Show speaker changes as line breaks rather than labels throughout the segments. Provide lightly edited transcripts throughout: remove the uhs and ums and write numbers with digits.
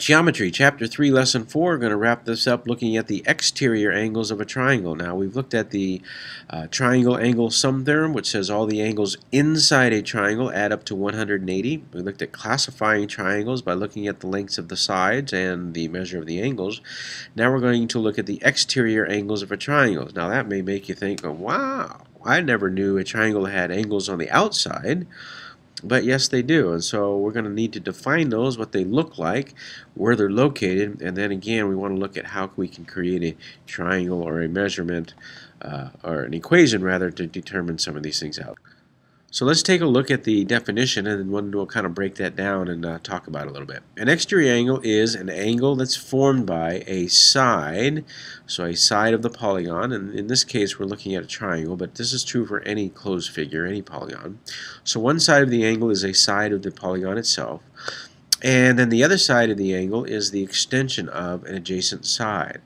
Geometry, Chapter 3, Lesson 4. We're going to wrap this up looking at the exterior angles of a triangle. Now, we've looked at the triangle angle sum theorem, which says all the angles inside a triangle add up to 180. We looked at classifying triangles by looking at the lengths of the sides and the measure of the angles. Now we're going to look at the exterior angles of a triangle. Now, that may make you think, oh, wow, I never knew a triangle had angles on the outside. But yes, they do, and so we're going to need to define those, what they look like, where they're located, and then again we want to look at how we can create a triangle or a measurement, or an equation rather, to determine some of these things out. So let's take a look at the definition, and then we'll kind of break that down and talk about it a little bit. An exterior angle is an angle that's formed by a side, so a side of the polygon, and in this case we're looking at a triangle, but this is true for any closed figure, any polygon. So one side of the angle is a side of the polygon itself, and then the other side of the angle is the extension of an adjacent side.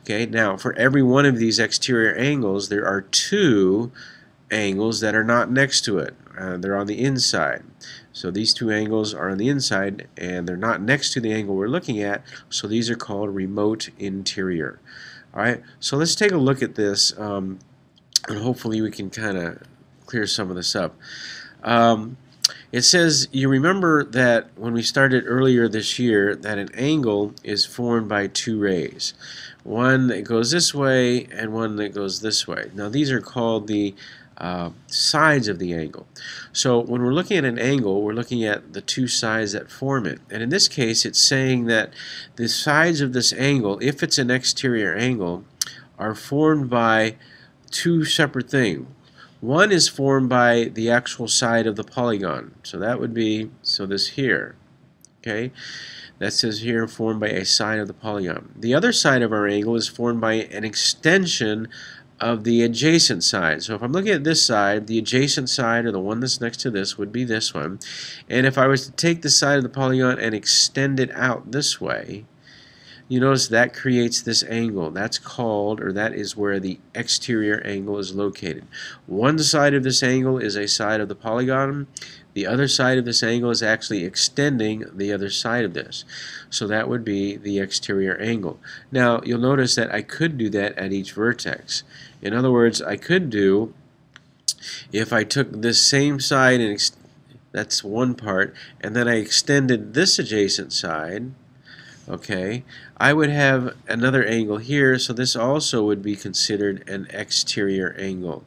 Okay, now for every one of these exterior angles there are two angles that are not next to it. They're on the inside. So these two angles are on the inside and they're not next to the angle we're looking at, so these are called remote interior. Alright, so let's take a look at this, and hopefully we can kind of clear some of this up. It says, you remember that when we started earlier this year, that an angle is formed by two rays. One that goes this way and one that goes this way. Now these are called the sides of the angle. So when we're looking at an angle, we're looking at the two sides that form it. And in this case, it's saying that the sides of this angle, if it's an exterior angle, are formed by two separate things. One is formed by the actual side of the polygon. So that would be, so this here, okay? That says here formed by a side of the polygon. The other side of our angle is formed by an extension of the adjacent side. So if I'm looking at this side, the adjacent side, or the one that's next to this, would be this one. And if I was to take the side of the polygon and extend it out this way, you notice that creates this angle. That's called, or that is where the exterior angle is located. One side of this angle is a side of the polygon. The other side of this angle is actually extending the other side of this. So that would be the exterior angle. Now, you'll notice that I could do that at each vertex. In other words, I could do, if I took this same side, and that's one part, and then I extended this adjacent side, okay, I would have another angle here, so this also would be considered an exterior angle.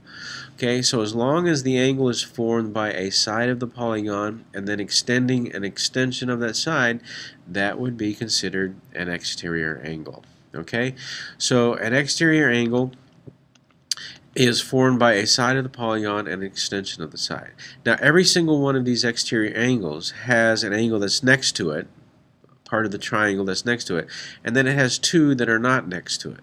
Okay, so as long as the angle is formed by a side of the polygon and then extending an extension of that side, that would be considered an exterior angle. Okay, so an exterior angle is formed by a side of the polygon and an extension of the side. Now every single one of these exterior angles has an angle that's next to it, part of the triangle that's next to it, and then it has two that are not next to it.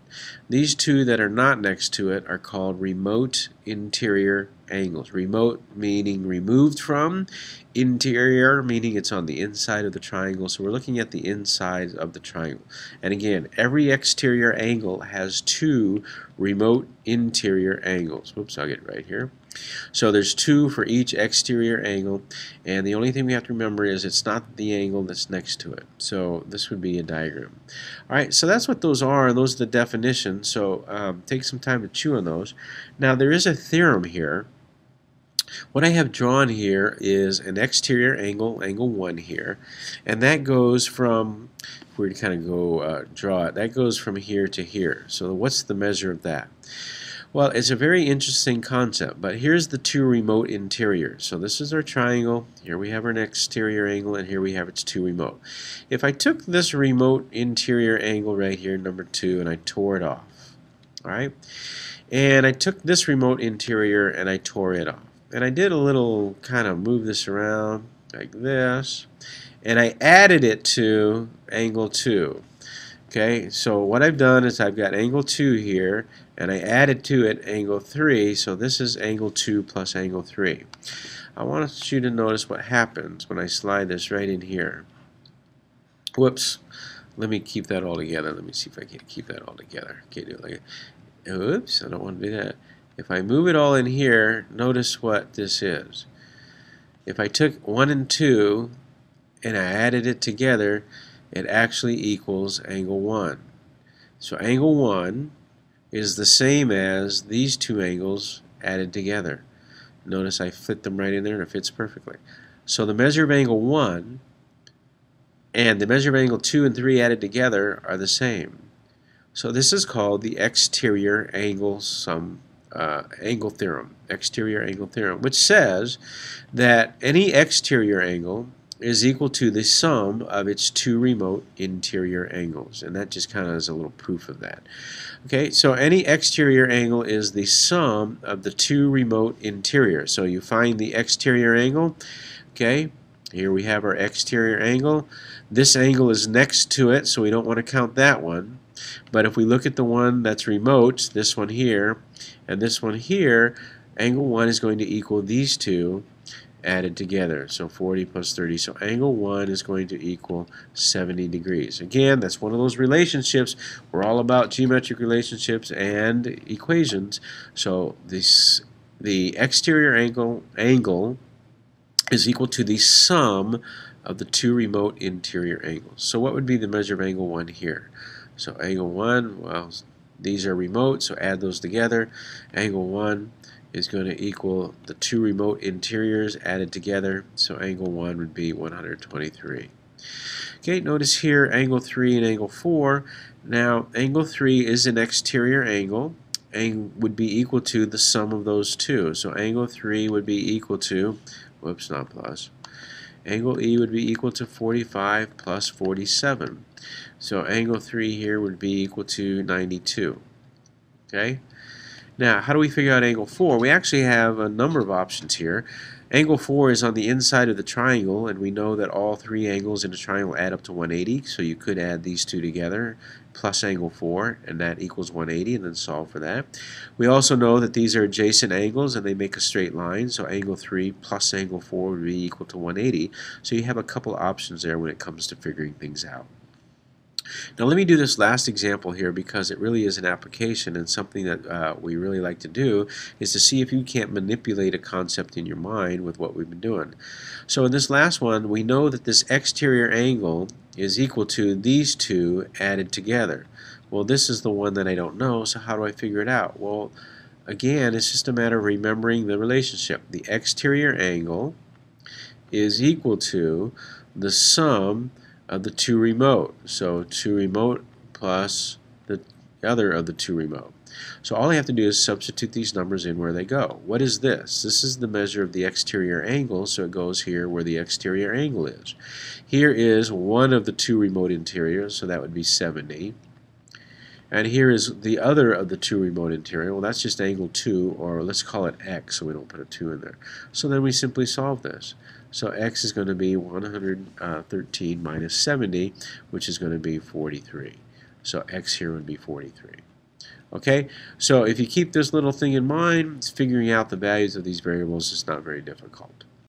These two that are not next to it are called remote interior angles. Remote meaning removed from, interior meaning it's on the inside of the triangle. So we're looking at the inside of the triangle. And again, every exterior angle has two remote interior angles. Oops, I'll get it right here. So there's two for each exterior angle, and the only thing we have to remember is it's not the angle that's next to it. So this would be a diagram. Alright, so that's what those are, and those are the definitions. So take some time to chew on those. Now there is a theorem here. What I have drawn here is an exterior angle, angle 1 here, and that goes from, if we were to kind of go draw it, that goes from here to here. So what's the measure of that? Well, it's a very interesting concept, but here's the two remote interiors. So this is our triangle, here we have our exterior angle, and here we have its two remote. If I took this remote interior angle right here, number 2, and I tore it off, alright? And I took this remote interior and I tore it off. And I did a little kind of move this around like this, and I added it to angle 2. Okay, so what I've done is I've got angle 2 here, and I added to it angle 3, so this is angle 2 plus angle 3. I want you to notice what happens when I slide this right in here. Whoops, let me keep that all together. Let me see if I can keep that all together. Okay, do it like it. Oops, I don't want to do that. If I move it all in here, notice what this is. If I took 1 and 2 and I added it together, it actually equals angle 1. So angle 1 is the same as these two angles added together. Notice I fit them right in there and it fits perfectly. So the measure of angle 1 and the measure of angle 2 and 3 added together are the same. So this is called the exterior angle theorem, exterior angle theorem, which says that any exterior angle is equal to the sum of its two remote interior angles, and that just kind of is a little proof of that. Okay, so any exterior angle is the sum of the two remote interior. So you find the exterior angle. Okay, here we have our exterior angle. This angle is next to it, so we don't want to count that one. But if we look at the one that's remote, this one here, and this one here, angle 1 is going to equal these two added together. So 40 plus 30. So angle 1 is going to equal 70 degrees. Again, that's one of those relationships. We're all about geometric relationships and equations. So the exterior angle is equal to the sum of the two remote interior angles. So what would be the measure of angle 1 here? So angle 1, well, these are remote, so add those together. Angle 1 is going to equal the two remote interiors added together, so angle 1 would be 123. Okay, notice here angle 3 and angle 4. Now, angle 3 is an exterior angle and would be equal to the sum of those two. So angle 3 would be equal to, whoops, not plus, angle E would be equal to 45 plus 47. So angle 3 here would be equal to 92. Okay? Now, how do we figure out angle 4? We actually have a number of options here. Angle 4 is on the inside of the triangle, and we know that all three angles in a triangle add up to 180, so you could add these two together, plus angle 4, and that equals 180, and then solve for that. We also know that these are adjacent angles, and they make a straight line, so angle 3 plus angle 4 would be equal to 180. So you have a couple options there when it comes to figuring things out. Now let me do this last example here because it really is an application, and something that we really like to do is to see if you can't manipulate a concept in your mind with what we've been doing. So in this last one, we know that this exterior angle is equal to these two added together. Well, this is the one that I don't know, so how do I figure it out? Well, again, it's just a matter of remembering the relationship. The exterior angle is equal to the sum of the two remote. So 2 remote plus the other of the 2 remote. So all I have to do is substitute these numbers in where they go. What is this? This is the measure of the exterior angle, so it goes here where the exterior angle is. Here is one of the 2 remote interiors, so that would be 70. And here is the other of the 2 remote interior. Well, that's just angle 2, or let's call it x, so we don't put a 2 in there. So then we simply solve this. So x is going to be 113 minus 70, which is going to be 43. So x here would be 43. Okay, so if you keep this little thing in mind, figuring out the values of these variables is not very difficult.